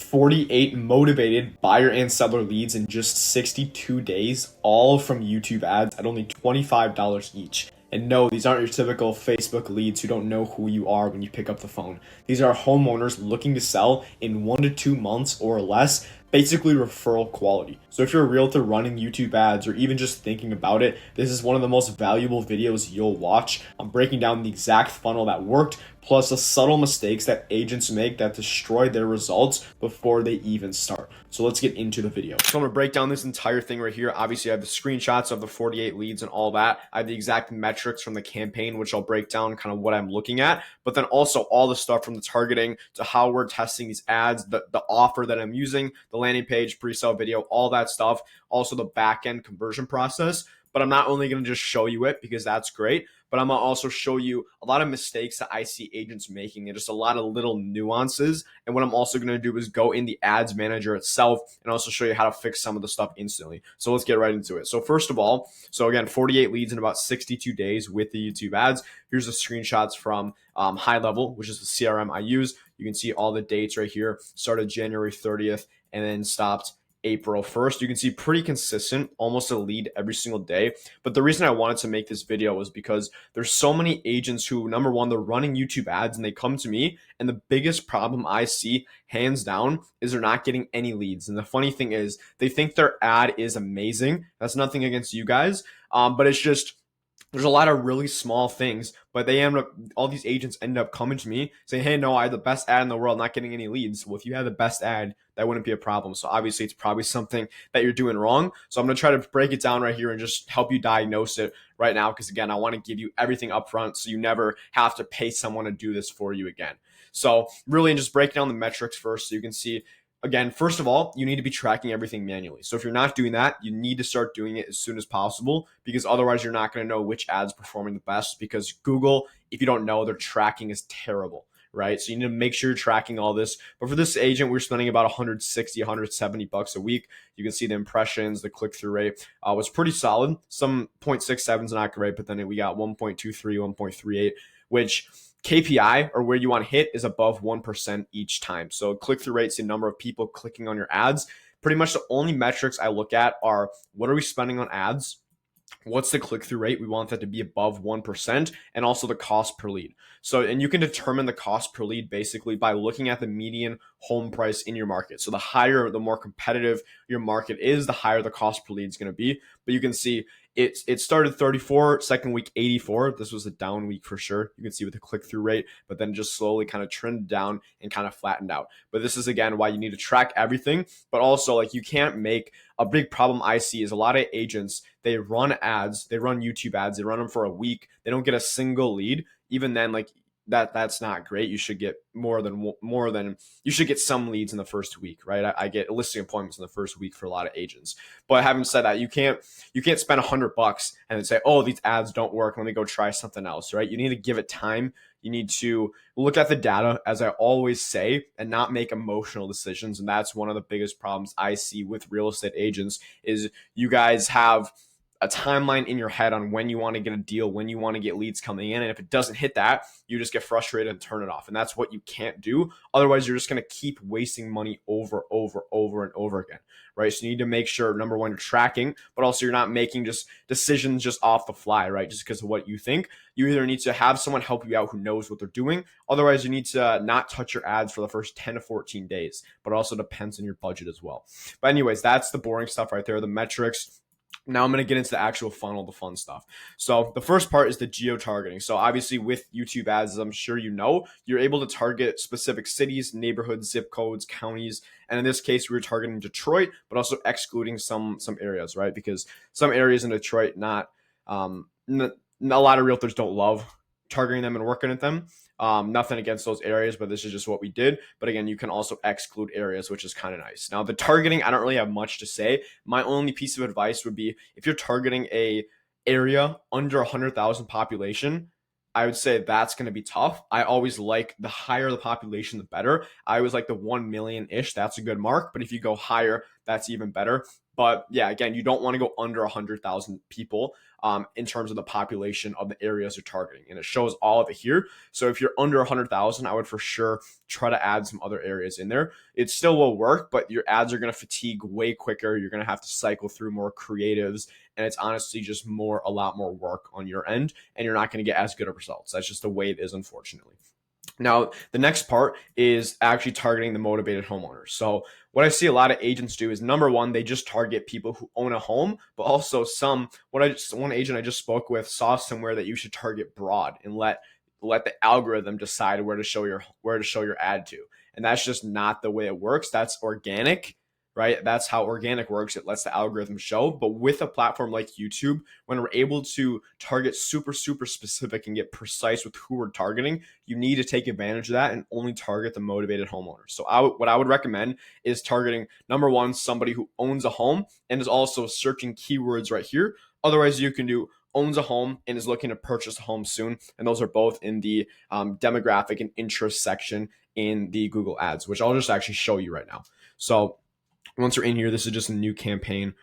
48 motivated buyer and seller leads in just 62 days, all from YouTube ads at only $25 each. And no, these aren't your typical Facebook leads who don't know who you are when you pick up the phone. These are homeowners looking to sell in 1 to 2 months or less, basically referral quality. So if you're a realtor running YouTube ads or even just thinking about it, this is one of the most valuable videos you'll watch. I'm breaking down the exact funnel that worked, plus the subtle mistakes that agents make that destroy their results before they even start. So let's get into the video. So I'm gonna break down this entire thing right here. Obviously I have the screenshots of the 48 leads and all that. I have the exact metrics from the campaign, which I'll break down kind of what I'm looking at, but then also all the stuff from the targeting to how we're testing these ads, the offer that I'm using, the landing page, pre-sale video, all that stuff, also the back-end conversion process. But I'm not only going to just show you it because that's great, but I'm going to also show you a lot of mistakes that I see agents making and just a lot of little nuances. And what I'm also going to do is go in the ads manager itself and also show you how to fix some of the stuff instantly. So let's get right into it. So first of all, so again, 48 leads in about 62 days with the YouTube ads. Here's the screenshots from High Level, which is the CRM I use. You can see all the dates right here. Started January 30th and then stopped April 1st. You can see pretty consistent, almost a lead every single day. But the reason I wanted to make this video was because there's so many agents who, number one, they're running YouTube ads and they come to me. And the biggest problem I see, hands down, is they're not getting any leads. And the funny thing is they think their ad is amazing. That's nothing against you guys. But it's just, there's a lot of really small things, but they end up, all these agents end up coming to me saying, hey, no, I have the best ad in the world, not getting any leads. Well, if you had the best ad, that wouldn't be a problem. So obviously it's probably something that you're doing wrong. So I'm going to try to break it down right here and just help you diagnose it right now. Because again, I want to give you everything up front so you never have to pay someone to do this for you again. So really just break down the metrics first so you can see. Again, first of all, you need to be tracking everything manually. So if you're not doing that, you need to start doing it as soon as possible because otherwise you're not going to know which ads performing the best because Google, if you don't know, their tracking is terrible, right? So you need to make sure you're tracking all this. But for this agent, we're spending about 160, 170 bucks a week. You can see the impressions, the click-through rate was pretty solid. Some 0.67 is not great, but then we got 1.23, 1.38, which KPI or where you want to hit is above 1% each time. So click-through rate is the number of people clicking on your ads. Pretty much the only metrics I look at are what are we spending on ads? What's the click-through rate? We want that to be above 1% and also the cost per lead. So, and you can determine the cost per lead basically by looking at the median home price in your market. So the higher, the more competitive your market is, the higher the cost per lead is going to be. But you can see it started 34, second week 84. This was a down week for sure. You can see with the click-through rate, but then just slowly kind of trended down and kind of flattened out. But this is again why you need to track everything, but also like you can't make a big problem I see is a lot of agents, they run ads, they run YouTube ads, they run them for a week, they don't get a single lead. Even then, like that's not great. You should get more than you should get some leads in the first week, right? I get listing appointments in the first week for a lot of agents. But having said that, you can't spend $100 and then say, oh, these ads don't work, let me go try something else, right? You need to give it time. You need to look at the data, as I always say, and not make emotional decisions. And that's one of the biggest problems I see with real estate agents is you guys have a timeline in your head on when you want to get a deal, when you want to get leads coming in. And if it doesn't hit that, you just get frustrated and turn it off. And that's what you can't do. Otherwise, you're just going to keep wasting money over and over again, right? So you need to make sure, number one, you're tracking, but also you're not making just decisions just off the fly, right? Just because of what you think. You either need to have someone help you out who knows what they're doing. Otherwise, you need to not touch your ads for the first 10 to 14 days, but it also depends on your budget as well. But anyways, that's the boring stuff right there, the metrics. Now I'm going to get into the actual funnel, the fun stuff. So the first part is the geo-targeting. So obviously with YouTube ads, as I'm sure you know, you're able to target specific cities, neighborhoods, zip codes, counties. And in this case, we were targeting Detroit, but also excluding some areas, right? Because some areas in Detroit, not a lot of realtors don't love targeting them and working at them. Nothing against those areas, but this is just what we did. But again, you can also exclude areas, which is kind of nice. Now, the targeting, I don't really have much to say. My only piece of advice would be if you're targeting a area under 100,000 population, I would say that's going to be tough. I always like the higher the population, the better. I always like the 1 million-ish. That's a good mark. But if you go higher, that's even better. But yeah, again, you don't want to go under 100,000 people in terms of the population of the areas you're targeting. And it shows all of it here. So if you're under 100,000, I would for sure try to add some other areas in there. It still will work, but your ads are going to fatigue way quicker. You're going to have to cycle through more creatives. And it's honestly just a lot more work on your end. And you're not going to get as good of results. That's just the way it is, unfortunately. Now, the next part is actually targeting the motivated homeowners. So what I see a lot of agents do is, number one, they just target people who own a home, but also one agent I just spoke with saw somewhere that you should target broad and let the algorithm decide where to show your ad to. And that's just not the way it works. That's organic, right? That's how organic works. It lets the algorithm show. But with a platform like YouTube, when we're able to target super, super specific and get precise with who we're targeting, you need to take advantage of that and only target the motivated homeowners. So what I would recommend is targeting, number one, somebody who owns a home and is also searching keywords right here. Otherwise, you can do owns a home and is looking to purchase a home soon. And those are both in the demographic and interest section in the Google Ads, which I'll just actually show you right now. So once you're in here, this is just a new campaign.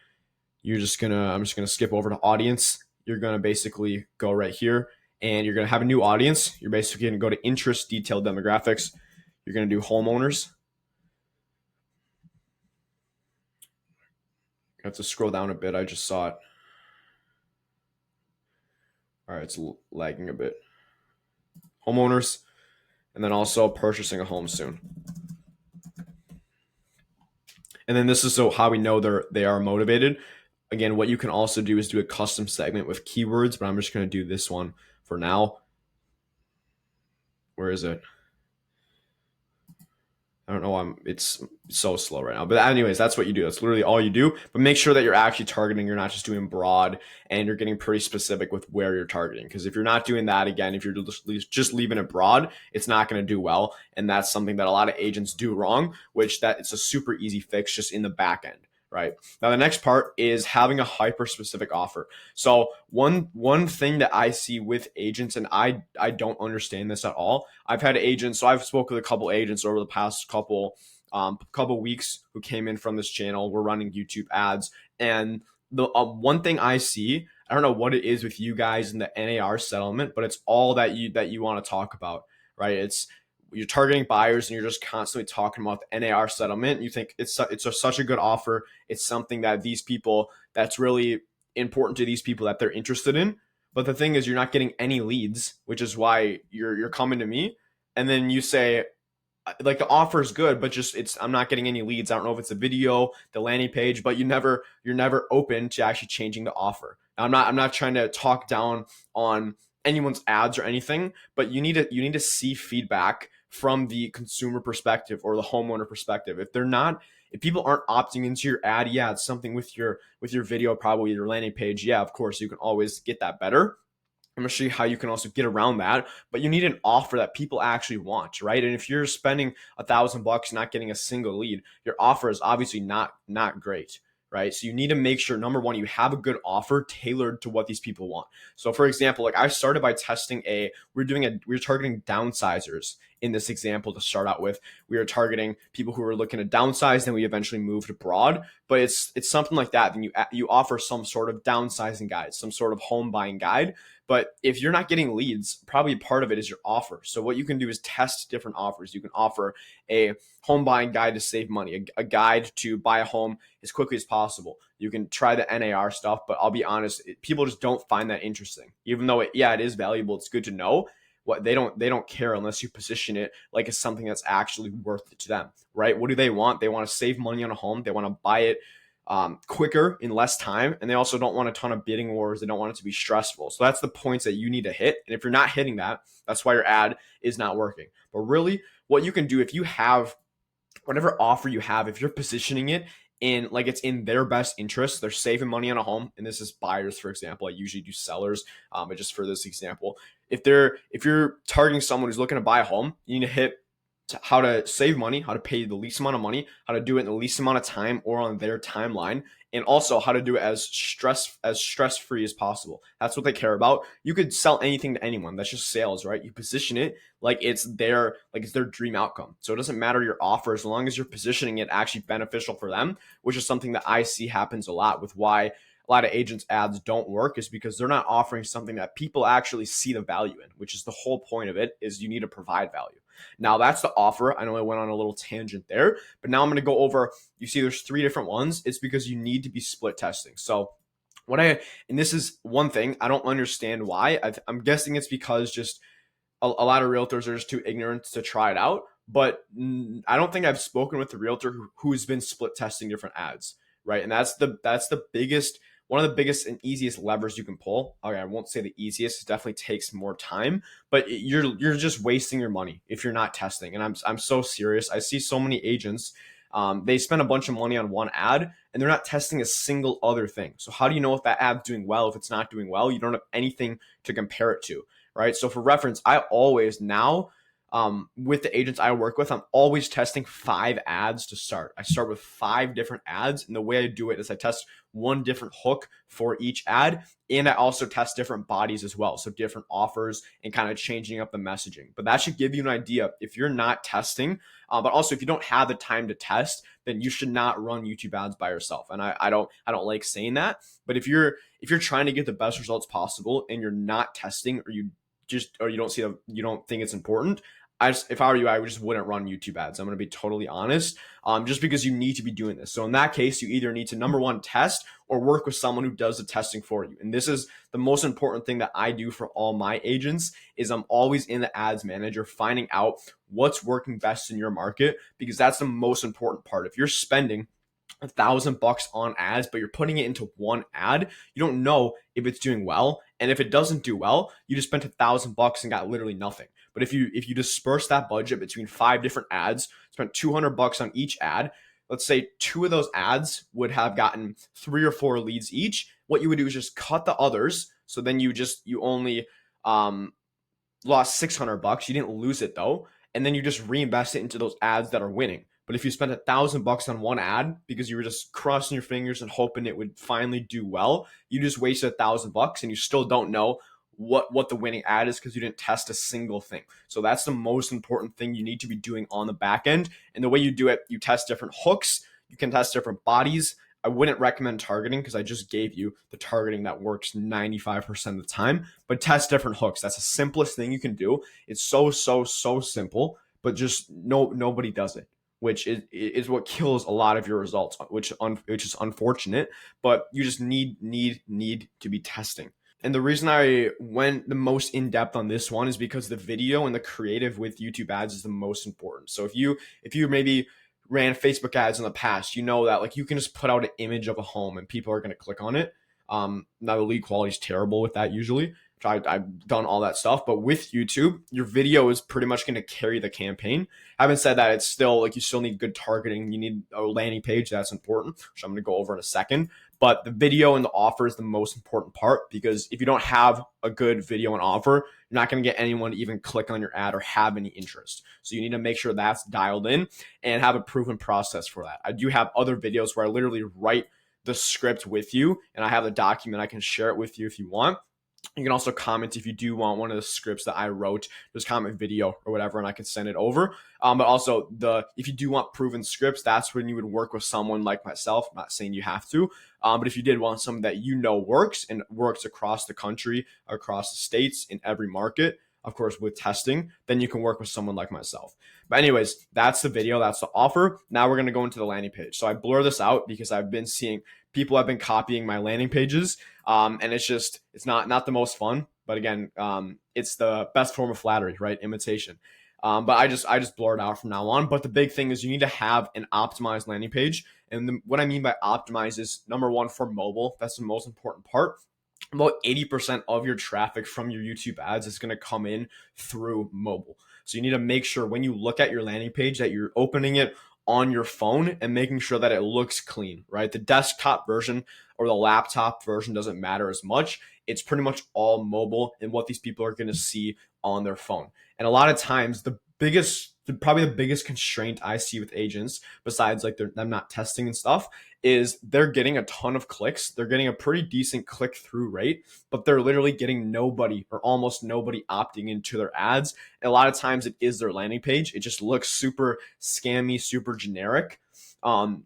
I'm just gonna skip over to audience. You're gonna basically go right here and you're gonna have a new audience. You're basically gonna go to interest, detailed demographics. You're gonna do homeowners. I have to scroll down a bit. I just saw it. All right, it's lagging a bit. Homeowners, and then also purchasing a home soon. And then this is how we know they are motivated. Again, what you can also do is do a custom segment with keywords, but I'm just going to do this one for now. Where is it? I don't know. It's so slow right now. But anyways, that's what you do. That's literally all you do. But make sure that you're actually targeting. You're not just doing broad, and you're getting pretty specific with where you're targeting. Because if you're not doing that, again, if you're just leaving it broad, it's not going to do well. And that's something that a lot of agents do wrong, which that it's a super easy fix just in the back end. Right. Now, the next part is having a hyper specific offer. So one thing that I see with agents, and I don't understand this at all. I've had agents, so I've spoken with a couple agents over the past couple weeks who came in from this channel. We're running YouTube ads. And the one thing I see, I don't know what it is with you guys in the NAR settlement, but it's all that you want to talk about, right? You're targeting buyers and you're just constantly talking about the NAR settlement. You think it's such a good offer. It's something that that's really important to these people that they're interested in. But the thing is, you're not getting any leads, which is why you're coming to me. And then you say, like, the offer is good, but I'm not getting any leads. I don't know if it's a video, the landing page, but you're never open to actually changing the offer. Now, I'm not trying to talk down on anyone's ads or anything, but you need to see feedback from the consumer perspective or the homeowner perspective. If people aren't opting into your ad, yeah, it's something with your video, probably your landing page. Yeah, of course, you can always get that better. I'm going to show you how you can also get around that, but you need an offer that people actually want, right? And if you're spending $1,000 not getting a single lead, your offer is obviously not great, right? So you need to make sure, number one, you have a good offer tailored to what these people want. So for example, like I started by testing we're targeting downsizers in this example to start out with. We are targeting people who are looking to downsize, then we eventually moved abroad, but it's something like that. Then you offer some sort of downsizing guide, some sort of home buying guide. But if you're not getting leads, probably part of it is your offer. So what you can do is test different offers. You can offer a home buying guide to save money, a guide to buy a home as quickly as possible. You can try the NAR stuff, but I'll be honest, people just don't find that interesting. Even though it is valuable, it's good to know. What they don't care unless you position it like it's something that's actually worth it to them, right? What do they want? They want to save money on a home. They want to buy it quicker in less time, and they also don't want a ton of bidding wars. They don't want it to be stressful. So that's the points that you need to hit. And if you're not hitting that, that's why your ad is not working. But really, what you can do, if you have whatever offer you have, if you're positioning it in like it's in their best interest, they're saving money on a home, and this is buyers, for example. I usually do sellers, but just for this example, if you're targeting someone who's looking to buy a home, you need to hit how to save money, how to pay the least amount of money, how to do it in the least amount of time or on their timeline, and also how to do it as stress free as possible. That's what they care about. You could sell anything to anyone. That's just sales, right? You position it like it's their dream outcome. So it doesn't matter your offer as long as you're positioning it actually beneficial for them, which is something that I see happens a lot with why a lot of agents ads don't work, is because they're not offering something that people actually see the value in, which is the whole point of it, is you need to provide value. Now that's the offer. I know I went on a little tangent there, but now I'm going to go over, you see there's 3 different ones. It's because you need to be split testing. So and this is one thing, I don't understand why. I'm guessing it's because just a lot of realtors are just too ignorant to try it out. But I don't think I've spoken with a realtor who's been split testing different ads, right? And that's the biggest, one of the biggest and easiest levers you can pull. Okay, I won't say the easiest. It definitely takes more time, but you're just wasting your money if you're not testing. And I'm so serious. I see so many agents. They spend a bunch of money on one ad and they're not testing a single other thing. So how do you know if that ad's doing well? If it's not doing well, you don't have anything to compare it to, right? So for reference, I always now, with the agents I work with, I'm always testing 5 ads to start. I start with 5 different ads. And the way I do it is I test one different hook for each ad. And I also test different bodies as well. So different offers and kind of changing up the messaging. But that should give you an idea if you're not testing, but also if you don't have the time to test, then you should not run YouTube ads by yourself. And I don't like saying that, but if you're trying to get the best results possible and you're not testing, or you don't think it's important, if I were you, I just wouldn't run YouTube ads. I'm going to be totally honest, just because you need to be doing this. So in that case, you either need to, number one, test or work with someone who does the testing for you. And this is the most important thing that I do for all my agents, is I'm always in the ads manager finding out what's working best in your market, because that's the most important part. If you're spending $1,000 on ads, but you're putting it into one ad, you don't know if it's doing well. And if it doesn't do well, you just spent $1,000 and got literally nothing. But if you disperse that budget between 5 different ads, spent $200 on each ad, let's say 2 of those ads would have gotten 3 or 4 leads each. What you would do is just cut the others. So then you only lost $600. You didn't lose it though. And then you just reinvest it into those ads that are winning. But if you spent $1,000 on one ad because you were just crossing your fingers and hoping it would finally do well, you just wasted $1,000 and you still don't know what the winning ad is because you didn't test a single thing. So that's the most important thing you need to be doing on the back end. And the way you do it, you test different hooks, you can test different bodies. I wouldn't recommend targeting because I just gave you the targeting that works 95% of the time, but test different hooks. That's the simplest thing you can do. It's so simple, but just nobody does it, which is what kills a lot of your results, which is unfortunate, but you just need to be testing. And the reason I went the most in depth on this one is because the video and the creative with YouTube ads is the most important. So if you maybe ran Facebook ads in the past, you know that like you can just put out an image of a home and people are going to click on it. Now the lead quality is terrible with that usually. I've done all that stuff, but with YouTube, your video is pretty much going to carry the campaign. Having said that, it's still like you still need good targeting. You need a landing page. That's important, which I'm going to go over in a second. But the video and the offer is the most important part, because if you don't have a good video and offer, you're not going to get anyone to even click on your ad or have any interest. So you need to make sure that's dialed in and have a proven process for that. I do have other videos where I literally write the script with you and I have the document. I can share it with you if you want. You can also comment if you do want one of the scripts that I wrote, just comment video or whatever, and I can send it over. But also if you do want proven scripts, that's when you would work with someone like myself. I'm not saying you have to, but if you did want something that you know works and works across the country, across the states, in every market, of course, with testing, then you can work with someone like myself. But anyways, that's the video, that's the offer. Now we're going to go into the landing page. So I blur this out because I've been seeing people have been copying my landing pages. And it's not the most fun, but again, it's the best form of flattery, right? Imitation. But I just blur it out from now on. But the big thing is you need to have an optimized landing page. And what I mean by optimize is, number one, for mobile. That's the most important part. About 80% of your traffic from your YouTube ads is going to come in through mobile. So you need to make sure when you look at your landing page that you're opening it on your phone and making sure that it looks clean, right? The desktop version or the laptop version doesn't matter as much. It's pretty much all mobile and what these people are going to see on their phone. And a lot of times the probably the biggest constraint I see with agents, besides like them not testing and stuff, is they're getting a ton of clicks. They're getting a pretty decent click through rate, but they're literally getting nobody or almost nobody opting into their ads. And a lot of times it is their landing page. It just looks super scammy, super generic. But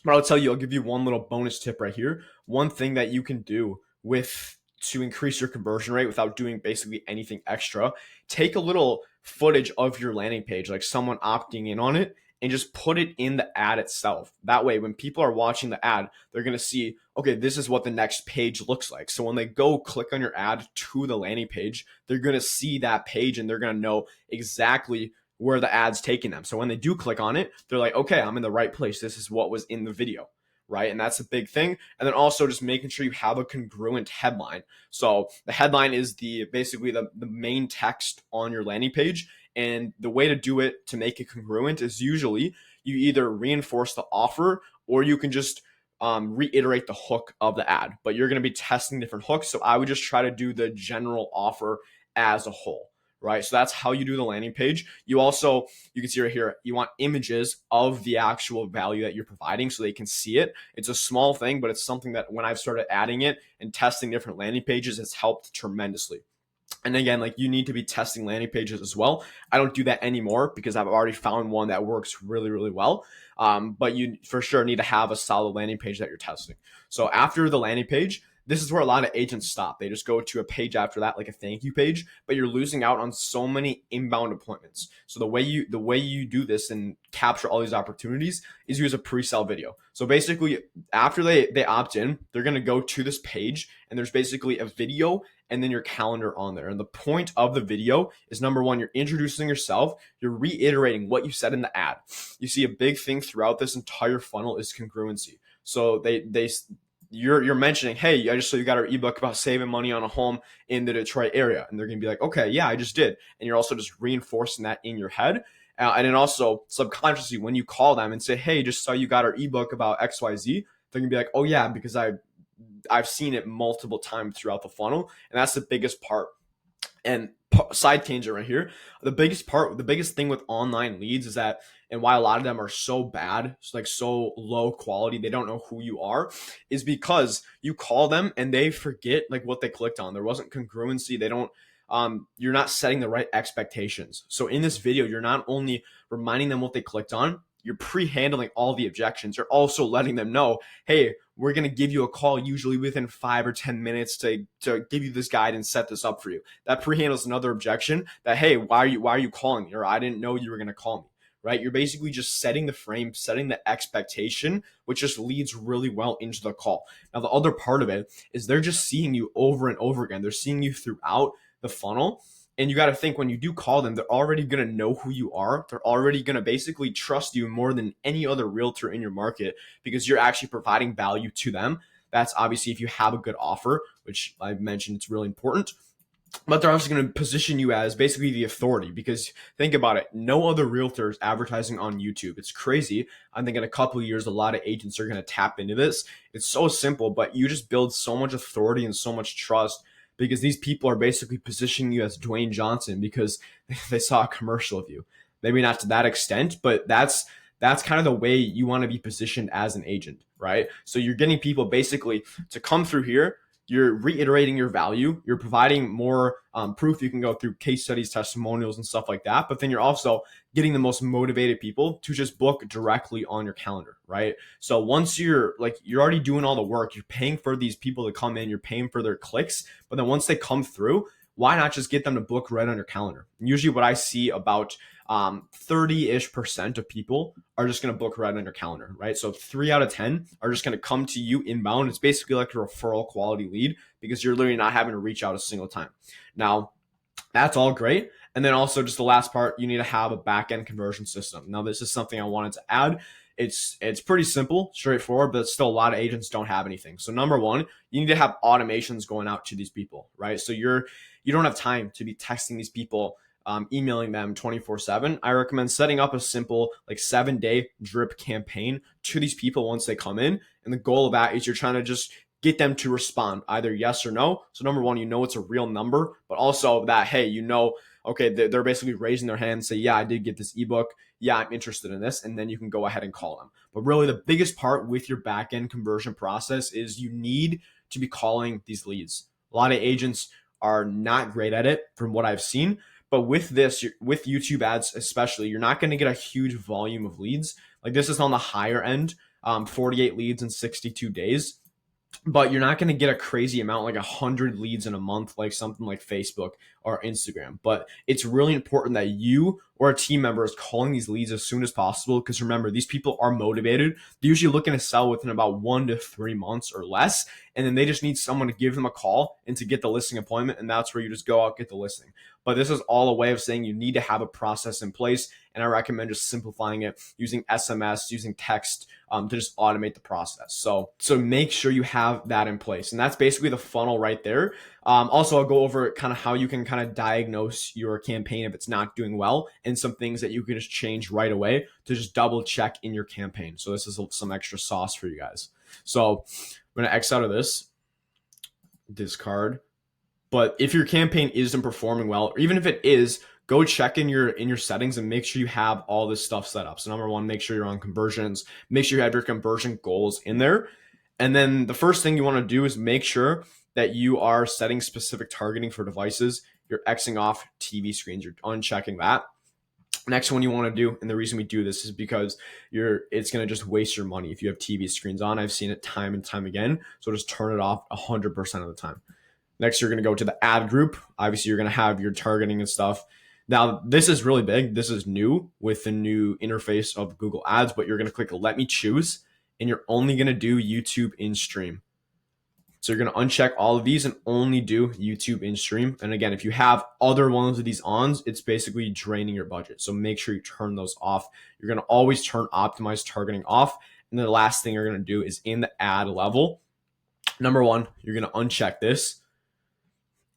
I'll give you one little bonus tip right here. One thing that you can do to increase your conversion rate without doing basically anything extra, take a little footage of your landing page, like someone opting in on it, and just put it in the ad itself. That way, when people are watching the ad, they're going to see, okay, this is what the next page looks like. So when they go click on your ad to the landing page, they're going to see that page and they're going to know exactly where the ad's taking them. So when they do click on it, they're like, okay, I'm in the right place. This is what was in the video, right? And that's a big thing. And then also just making sure you have a congruent headline. So the headline is basically the main text on your landing page. And the way to do it to make it congruent is usually you either reinforce the offer or you can just reiterate the hook of the ad. But you're going to be testing different hooks. So I would just try to do the general offer as a whole. Right. So that's how you do the landing page. You can see right here, you want images of the actual value that you're providing so they can see it. It's a small thing, but it's something that when I've started adding it and testing different landing pages, it's helped tremendously. And again, like you need to be testing landing pages as well. I don't do that anymore because I've already found one that works really, really well. But you for sure need to have a solid landing page that you're testing. So after the landing page, this is where a lot of agents stop. They just go to a page after that, like a thank you page, but you're losing out on so many inbound appointments. So the way you do this and capture all these opportunities is use a pre-sale video. So basically, after they opt in, they're going to go to this page and there's basically a video and then your calendar on there. And the point of the video is, number one, you're introducing yourself, you're reiterating what you said in the ad. You see a big thing throughout this entire funnel is congruency. So you're mentioning, hey, I just saw you got our ebook about saving money on a home in the Detroit area. And they're going to be like, okay, yeah, I just did. And you're also just reinforcing that in your head. And then also subconsciously, when you call them and say, hey, just saw you got our ebook about XYZ, they're going to be like, oh yeah, because I've seen it multiple times throughout the funnel. And that's the biggest part. And side tangent right here, the biggest thing with online leads is that, and why a lot of them are so bad, like so low quality, they don't know who you are, is because you call them and they forget like what they clicked on. There wasn't congruency. They don't, you're not setting the right expectations. So in this video, you're not only reminding them what they clicked on, you're pre-handling all the objections. You're also letting them know, hey, we're going to give you a call usually within 5 or 10 minutes to give you this guide and set this up for you. That pre-handles another objection that, hey, why are you calling me? Or I didn't know you were going to call me, right? You're basically just setting the frame, setting the expectation, which just leads really well into the call. Now, the other part of it is they're just seeing you over and over again. They're seeing you throughout the funnel. And you got to think, when you do call them, they're already going to know who you are. They're already going to basically trust you more than any other realtor in your market because you're actually providing value to them. That's obviously if you have a good offer, which I've mentioned, it's really important. But they're also going to position you as basically the authority, because think about it. No other realtor is advertising on YouTube. It's crazy. I think in a couple of years, a lot of agents are going to tap into this. It's so simple, but you just build so much authority and so much trust, because these people are basically positioning you as Dwayne Johnson because they saw a commercial of you. Maybe not to that extent, but that's kind of the way you want to be positioned as an agent, right? So you're getting people basically to come through here. You're reiterating your value. You're providing more proof. You can go through case studies, testimonials, and stuff like that. But then you're also getting the most motivated people to just book directly on your calendar, right? So once you're already doing all the work, you're paying for these people to come in, you're paying for their clicks. But then once they come through, why not just get them to book right on your calendar? And usually what I see, about 30-ish% of people are just going to book right on your calendar, right? So 3 out of 10 are just going to come to you inbound. It's basically like a referral quality lead because you're literally not having to reach out a single time. Now, that's all great. And then also just the last part, you need to have a back-end conversion system. Now, this is something I wanted to add. It's pretty simple, straightforward, but still a lot of agents don't have anything. So number one, you need to have automations going out to these people, right? So you don't have time to be texting these people, emailing them 24/7. I recommend setting up a simple 7-day drip campaign to these people once they come in. And the goal of that is you're trying to just get them to respond either yes or no. So number one, it's a real number, but also that, hey, okay, they're basically raising their hand and say, yeah, I did get this ebook. Yeah, I'm interested in this. And then you can go ahead and call them. But really, the biggest part with your back end conversion process is you need to be calling these leads. A lot of agents are not great at it from what I've seen. But with this, with YouTube ads especially, you're not going to get a huge volume of leads. Like this is on the higher end, 48 leads in 62 days. But you're not going to get a crazy amount, like 100 leads in a month, like something like Facebook or Instagram. But it's really important that you or a team member is calling these leads as soon as possible. Because remember, these people are motivated. They're usually looking to sell within about 1 to 3 months or less. And then they just need someone to give them a call and to get the listing appointment. And that's where you just go out, get the listing. But this is all a way of saying you need to have a process in place. And I recommend just simplifying it using SMS, using text, to just automate the process. So make sure you have that in place. And that's basically the funnel right there. Also, I'll go over kind of how you can kind of diagnose your campaign if it's not doing well, and some things that you can just change right away to just double check in your campaign. So this is some extra sauce for you guys. So I'm going to X out of this, discard. But if your campaign isn't performing well, or even if it is, go check in your settings and make sure you have all this stuff set up. So number one, make sure you're on conversions. Make sure you have your conversion goals in there. And then the first thing you want to do is make sure that you are setting specific targeting for devices. You're Xing off TV screens. You're unchecking that. Next one you want to do, and the reason we do this is because it's going to just waste your money if you have TV screens on. I've seen it time and time again. So just turn it off 100% of the time. Next, you're going to go to the ad group. Obviously, you're going to have your targeting and stuff. Now, this is really big. This is new with the new interface of Google Ads, but you're going to click Let Me Choose, and you're only going to do YouTube in-stream. So you're going to uncheck all of these and only do YouTube in-stream. And again, if you have other ones of these ons, it's basically draining your budget. So make sure you turn those off. You're going to always turn optimized targeting off. And then the last thing you're going to do is in the ad level. Number one, you're going to uncheck this.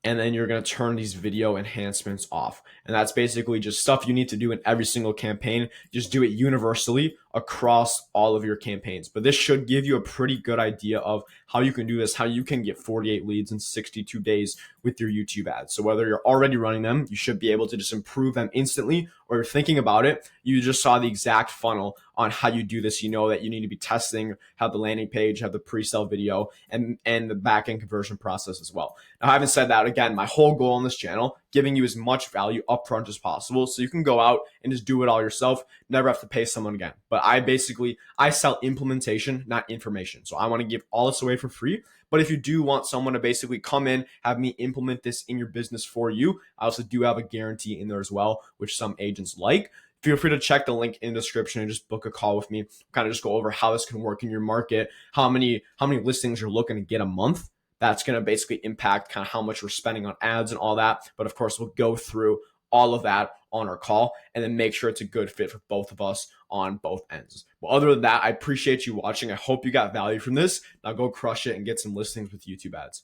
And then you're going to turn these video enhancements off. And that's basically just stuff you need to do in every single campaign. Just do it universally across all of your campaigns. But this should give you a pretty good idea of how you can do this, how you can get 48 leads in 62 days with your YouTube ads. So whether you're already running them, you should be able to just improve them instantly, or you're thinking about it, you just saw the exact funnel on how you do this. You know that you need to be testing, have the landing page, have the pre-sale video, and the back-end conversion process as well. Now, having said that, again, my whole goal on this channel, giving you as much value upfront as possible so you can go out and just do it all yourself, never have to pay someone again. But I sell implementation, not information. So I want to give all this away for free. But if you do want someone to basically come in, have me implement this in your business for you, I also do have a guarantee in there as well, which some agents like. Feel free to check the link in the description and just book a call with me. Kind of just go over how this can work in your market, how many listings you're looking to get a month. That's going to basically impact kind of how much we're spending on ads and all that. But of course, we'll go through all of that on our call and then make sure it's a good fit for both of us on both ends. Well, other than that, I appreciate you watching. I hope you got value from this. Now go crush it and get some listings with YouTube ads.